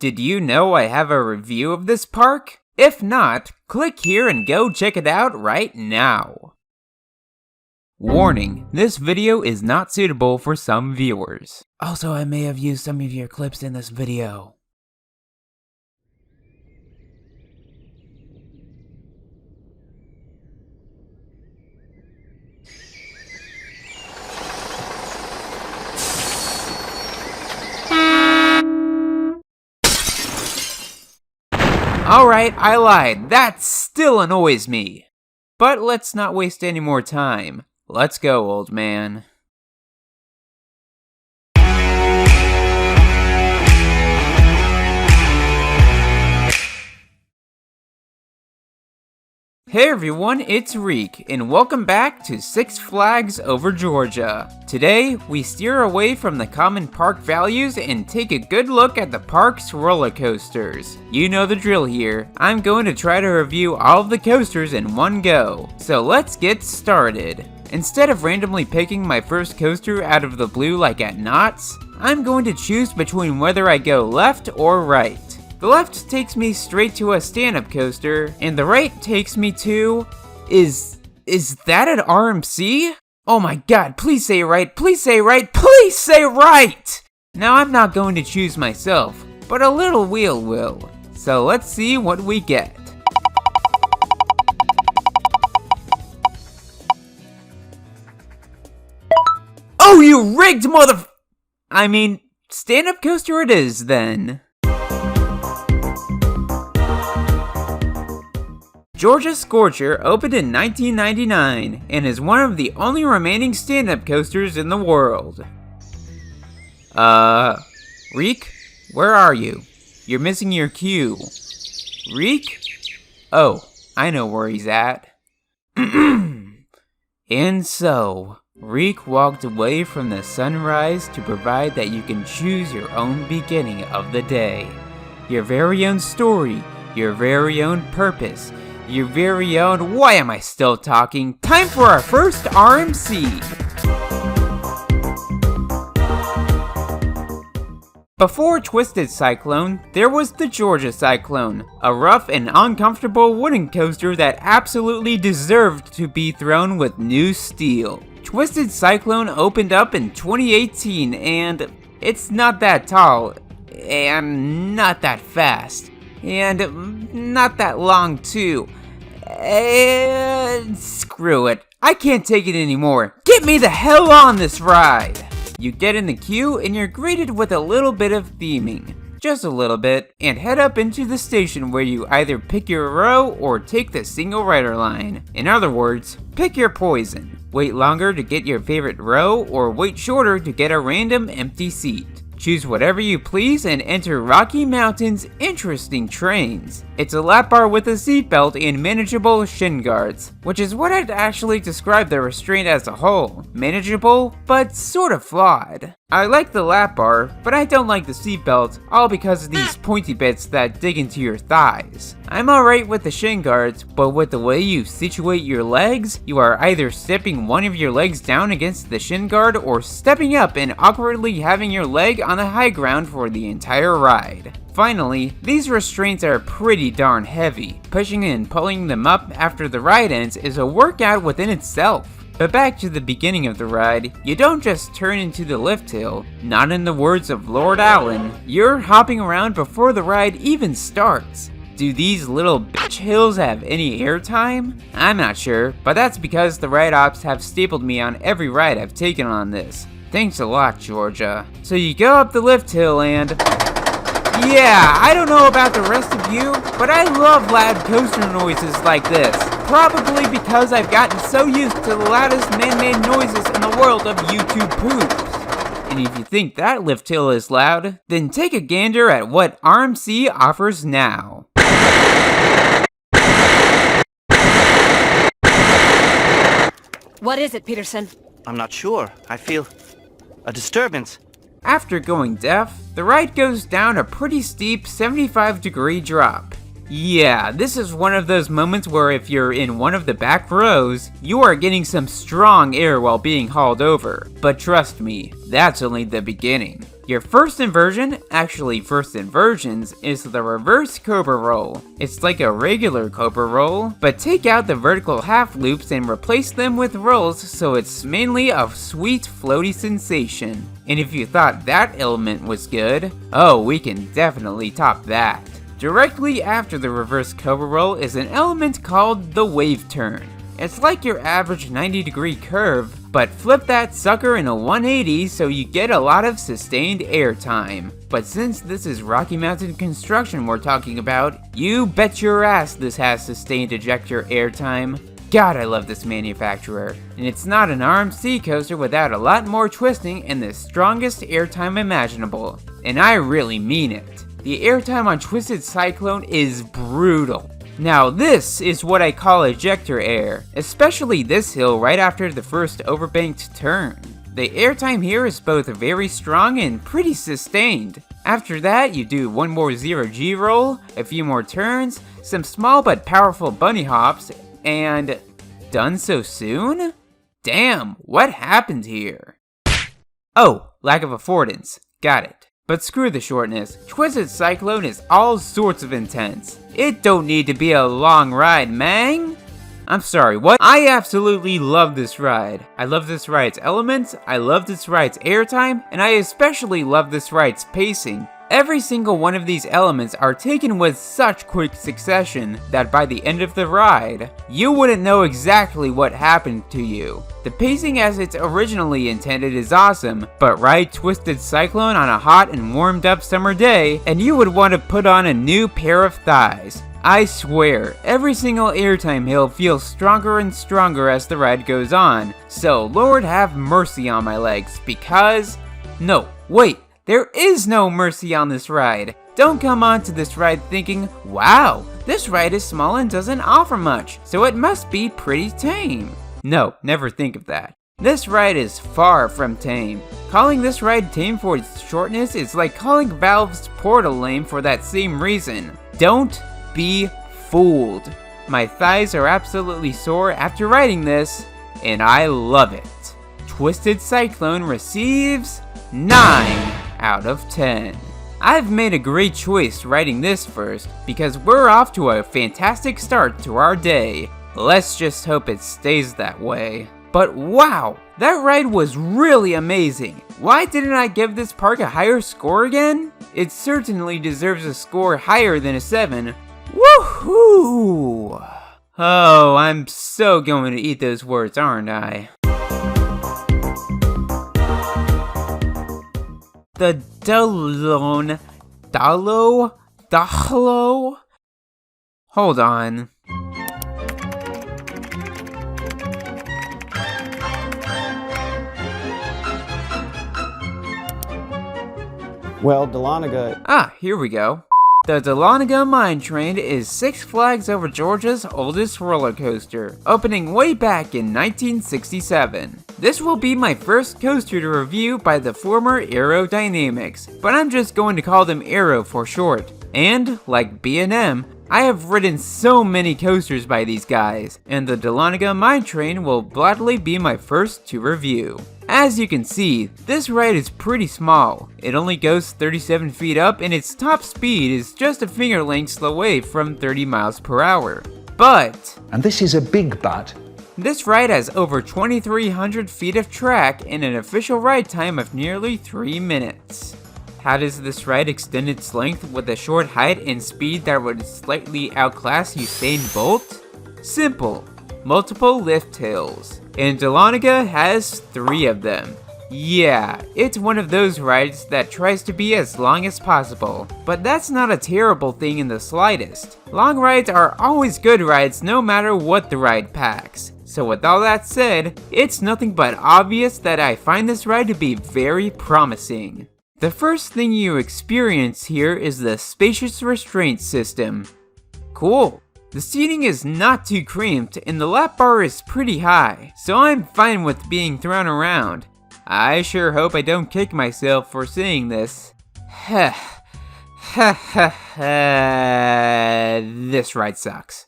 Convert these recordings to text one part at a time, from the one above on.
Did you know I have a review of this park? If not, click here and go check it out right now. Warning, this video is not suitable for some viewers. Also, I may have used some of your clips in this video. Alright, I lied. That still annoys me. But let's not waste any more time. Let's go, old man. Hey everyone, it's Reek, and welcome back to Six Flags Over Georgia. Today, we steer away from the common park values and take a good look at the park's roller coasters. You know the drill here. I'm going to try to review all of the coasters in one go. So let's get started. Instead of randomly picking my first coaster out of the blue like at Knott's, I'm going to choose between whether I go left or right. The left takes me straight to a stand-up coaster, and the right takes me to... Is that an RMC? Oh my god, please say right, please say right, please say right! Now I'm not going to choose myself, but a little wheel will. So let's see what we get. Oh, you rigged stand-up coaster it is then. Georgia Scorcher opened in 1999 and is one of the only remaining stand-up coasters in the world. Reek? Where are you? You're missing your cue. Reek? Oh, I know where he's at. And so, Reek walked away from the sunrise to provide that you can choose your own beginning of the day. Your very own story, your very own purpose, your very own, why am I still talking? Time for our first RMC! Before Twisted Cyclone, there was the Georgia Cyclone, a rough and uncomfortable wooden coaster that absolutely deserved to be thrown with new steel. Twisted Cyclone opened up in 2018 and it's not that tall, and not that fast. And not that long too. And screw it. I can't take it anymore. Get me the hell on this ride! You get in the queue and you're greeted with a little bit of theming. Just a little bit. And head up into the station where you either pick your row or take the single rider line. In other words, pick your poison. Wait longer to get your favorite row or wait shorter to get a random empty seat. Choose whatever you please and enter Rocky Mountain's interesting trains. It's a lap bar with a seatbelt and manageable shin guards, which is what I'd actually describe the restraint as a whole. Manageable, but sort of flawed. I like the lap bar, but I don't like the seatbelt, all because of these pointy bits that dig into your thighs. I'm alright with the shin guards, but with the way you situate your legs, you are either stepping one of your legs down against the shin guard or stepping up and awkwardly having your leg on the high ground for the entire ride. Finally, these restraints are pretty darn heavy. Pushing and pulling them up after the ride ends is a workout within itself. But back to the beginning of the ride, you don't just turn into the lift hill. Not in the words of Lord Allen, you're hopping around before the ride even starts. Do these little bitch hills have any airtime? I'm not sure, but that's because the ride ops have stapled me on every ride I've taken on this. Thanks a lot, Georgia. So you go up the lift hill and... yeah, I don't know about the rest of you, but I love loud coaster noises like this. Probably because I've gotten so used to the loudest man-made noises in the world of YouTube poops. And if you think that lift hill is loud, then take a gander at what RMC offers now. What is it, Peterson? I'm not sure. I feel a disturbance. After going deaf, the ride goes down a pretty steep 75-degree drop. Yeah, this is one of those moments where if you're in one of the back rows, you are getting some strong air while being hauled over. But trust me, that's only the beginning. Your first inversions, is the reverse cobra roll. It's like a regular cobra roll, but take out the vertical half loops and replace them with rolls so it's mainly a sweet floaty sensation. And if you thought that element was good, oh, we can definitely top that. Directly after the reverse cobra roll is an element called the wave turn. It's like your average 90-degree curve, but flip that sucker in a 180 so you get a lot of sustained airtime. But since this is Rocky Mountain construction we're talking about, you bet your ass this has sustained ejector airtime. God, I love this manufacturer. And it's not an RMC coaster without a lot more twisting and the strongest airtime imaginable. And I really mean it. The airtime on Twisted Cyclone is brutal. Now this is what I call ejector air, especially this hill right after the first overbanked turn. The airtime here is both very strong and pretty sustained. After that, you do one more 0G roll, a few more turns, some small but powerful bunny hops, and done so soon? Damn, what happened here? Oh, lack of affordance. Got it. But screw the shortness, Twisted Cyclone is all sorts of intense. It don't need to be a long ride, man. I'm sorry, what? I absolutely love this ride. I love this ride's elements, I love this ride's airtime, and I especially love this ride's pacing. Every single one of these elements are taken with such quick succession that by the end of the ride, you wouldn't know exactly what happened to you. The pacing as it's originally intended is awesome, but ride Twisted Cyclone on a hot and warmed up summer day, and you would want to put on a new pair of thighs. I swear, every single airtime hill feels stronger and stronger as the ride goes on, so Lord have mercy on my legs, because... No, wait. There is no mercy on this ride. Don't come onto this ride thinking, wow, this ride is small and doesn't offer much, so it must be pretty tame. No, never think of that. This ride is far from tame. Calling this ride tame for its shortness is like calling Valve's Portal lame for that same reason. Don't be fooled. My thighs are absolutely sore after riding this, and I love it. Twisted Cyclone receives 9 out of 10. I've made a great choice riding this first because we're off to a fantastic start to our day. Let's just hope it stays that way. But wow, that ride was really amazing. Why didn't I give this park a higher score again? It certainly deserves a score higher than a 7. Woohoo! Oh, I'm so going to eat those words, aren't I? The Dahlonega? Hold on. Well, Dahlonega... Ah, here we go. The Dahlonega Mine Train is Six Flags Over Georgia's oldest roller coaster, opening way back in 1967. This will be my first coaster to review by the former Aerodynamics, but I'm just going to call them Aero for short. And, like B&M, I have ridden so many coasters by these guys, and the Dahlonega Mine Train will gladly be my first to review. As you can see, this ride is pretty small. It only goes 37 feet up and its top speed is just a finger length away from 30 miles per hour. But, And this is a big but. This ride has over 2,300 feet of track and an official ride time of nearly 3 minutes. How does this ride extend its length with a short height and speed that would slightly outclass Usain Bolt? Simple. Multiple lift hills. And Dahlonega has 3 of them. Yeah, it's one of those rides that tries to be as long as possible, but that's not a terrible thing in the slightest. Long rides are always good rides no matter what the ride packs. So with all that said, it's nothing but obvious that I find this ride to be very promising. The first thing you experience here is the spacious restraint system. Cool. The seating is not too cramped and the lap bar is pretty high, so I'm fine with being thrown around. I sure hope I don't kick myself for saying this. This ride sucks.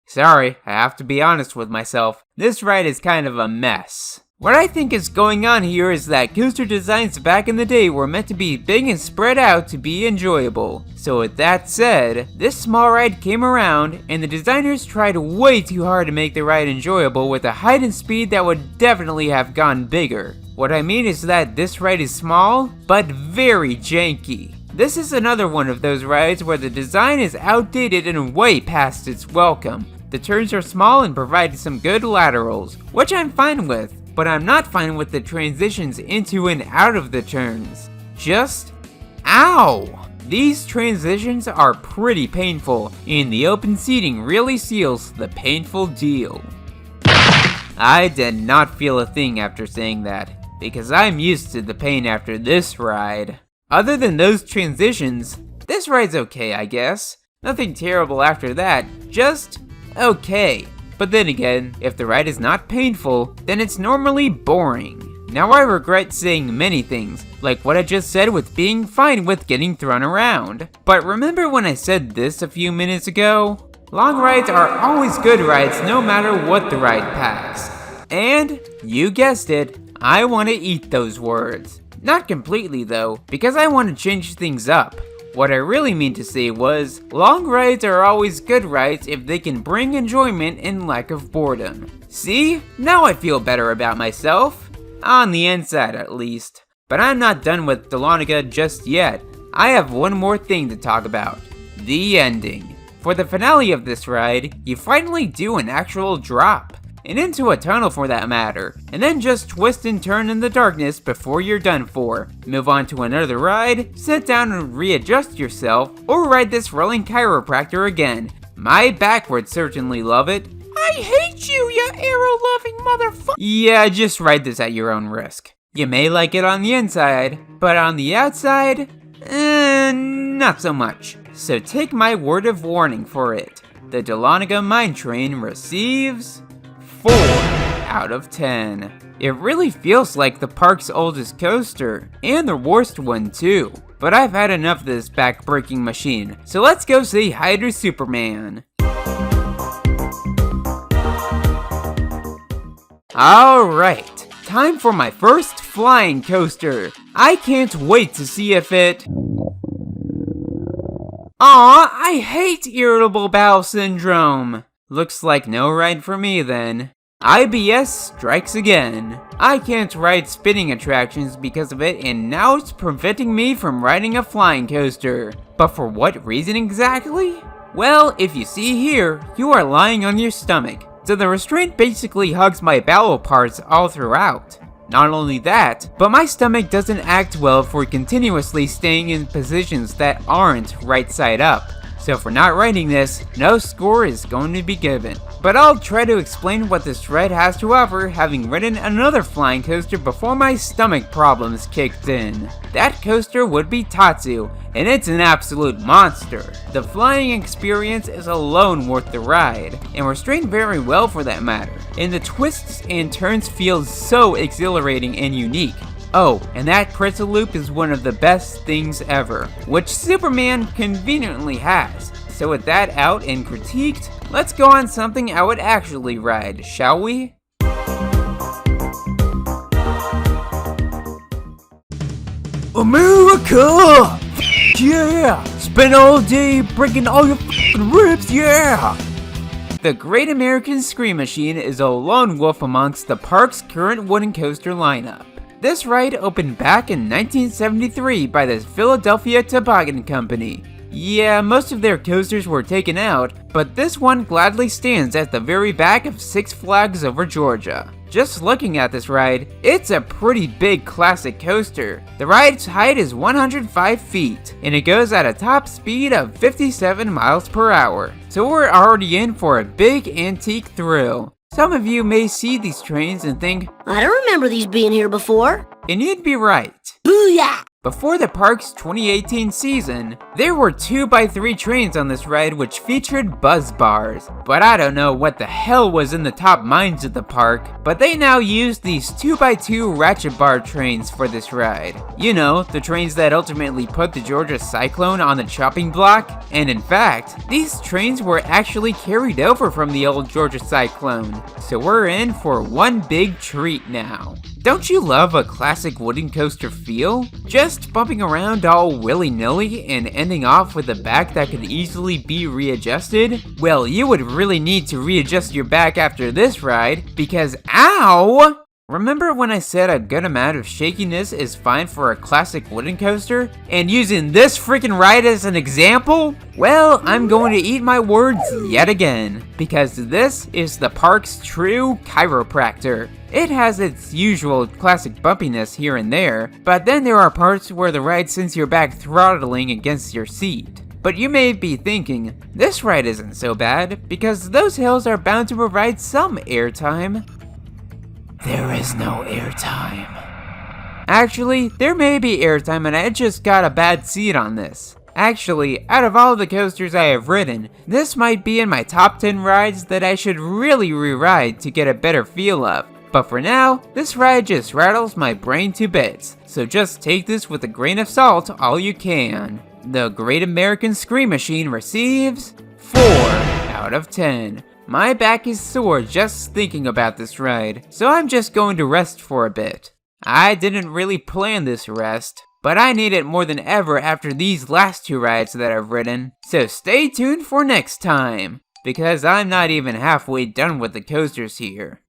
Sorry, I have to be honest with myself. This ride is kind of a mess. What I think is going on here is that coaster designs back in the day were meant to be big and spread out to be enjoyable. So with that said, this small ride came around and the designers tried way too hard to make the ride enjoyable with a height and speed that would definitely have gone bigger. What I mean is that this ride is small, but very janky. This is another one of those rides where the design is outdated and way past its welcome. The turns are small and provide some good laterals, which I'm fine with. But I'm not fine with the transitions into and out of the turns. Just, ow! These transitions are pretty painful, and the open seating really seals the painful deal. I did not feel a thing after saying that, because I'm used to the pain after this ride. Other than those transitions, this ride's okay, I guess. Nothing terrible after that, just okay. But then again, if the ride is not painful, then it's normally boring. Now I regret saying many things, like what I just said with being fine with getting thrown around. But remember when I said this a few minutes ago? Long rides are always good rides no matter what the ride packs. And, you guessed it, I want to eat those words. Not completely though, because I want to change things up. What I really mean to say was, long rides are always good rides if they can bring enjoyment and lack of boredom. See? Now I feel better about myself. On the inside at least. But I'm not done with Dahlonega just yet. I have one more thing to talk about. The ending. For the finale of this ride, you finally do an actual drop. And into a tunnel for that matter, and then just twist and turn in the darkness before you're done for. Move on to another ride, sit down and readjust yourself, or ride this rolling chiropractor again. My back would certainly love it. I hate you arrow-loving motherfucker. Yeah, just ride this at your own risk. You may like it on the inside, but on the outside, not so much. So take my word of warning for it. The Dahlonega Mine Train receives 4 out of 10. It really feels like the park's oldest coaster, and the worst one too. But I've had enough of this back-breaking machine, so let's go say hi to Superman. Alright, time for my first flying coaster. I can't wait to see if it... Aw, I hate irritable bowel syndrome. Looks like no ride for me then. IBS strikes again. I can't ride spinning attractions because of it, and now it's preventing me from riding a flying coaster. But for what reason exactly? Well, if you see here, you are lying on your stomach, so the restraint basically hugs my bowel parts all throughout. Not only that, but my stomach doesn't act well for continuously staying in positions that aren't right side up. So for not riding this, no score is going to be given. But I'll try to explain what this ride has to offer, having ridden another flying coaster before my stomach problems kicked in. That coaster would be Tatsu, and it's an absolute monster. The flying experience is alone worth the ride, and restrained very well for that matter. And the twists and turns feel so exhilarating and unique. Oh, and that pretzel loop is one of the best things ever, which Superman conveniently has. So with that out and critiqued, let's go on something I would actually ride, shall we? America! Yeah! Spend all day breaking all your ribs, yeah! The Great American Scream Machine is a lone wolf amongst the park's current wooden coaster lineup. This ride opened back in 1973 by the Philadelphia Toboggan Company. Yeah, most of their coasters were taken out, but this one gladly stands at the very back of Six Flags Over Georgia. Just looking at this ride, it's a pretty big classic coaster. The ride's height is 105 feet, and it goes at a top speed of 57 miles per hour. So we're already in for a big antique thrill. Some of you may see these trains and think, I don't remember these being here before. And you'd be right. Booyah! Before the park's 2018 season, there were 2x3 trains on this ride which featured buzz bars, but I don't know what the hell was in the top minds of the park, but they now use these 2x2 ratchet bar trains for this ride. You know, the trains that ultimately put the Georgia Cyclone on the chopping block, and in fact, these trains were actually carried over from the old Georgia Cyclone, so we're in for one big treat now. Don't you love a classic wooden coaster feel? Just bumping around all willy-nilly and ending off with a back that could easily be readjusted? Well, you would really need to readjust your back after this ride, because ow! Remember when I said a good amount of shakiness is fine for a classic wooden coaster? And using this freaking ride as an example? Well, I'm going to eat my words yet again, because this is the park's true chiropractor. It has its usual classic bumpiness here and there, but then there are parts where the ride sends your back throttling against your seat. But you may be thinking, this ride isn't so bad, because those hills are bound to provide some airtime. There is no airtime. Actually, there may be airtime and I just got a bad seat on this. Actually, out of all the coasters I have ridden, this might be in my top 10 rides that I should really re-ride to get a better feel of. But for now, this ride just rattles my brain to bits, so just take this with a grain of salt all you can. The Great American Scream Machine receives 4 out of 10. My back is sore just thinking about this ride, so I'm just going to rest for a bit. I didn't really plan this rest, but I need it more than ever after these last 2 rides that I've ridden, so stay tuned for next time, because I'm not even halfway done with the coasters here.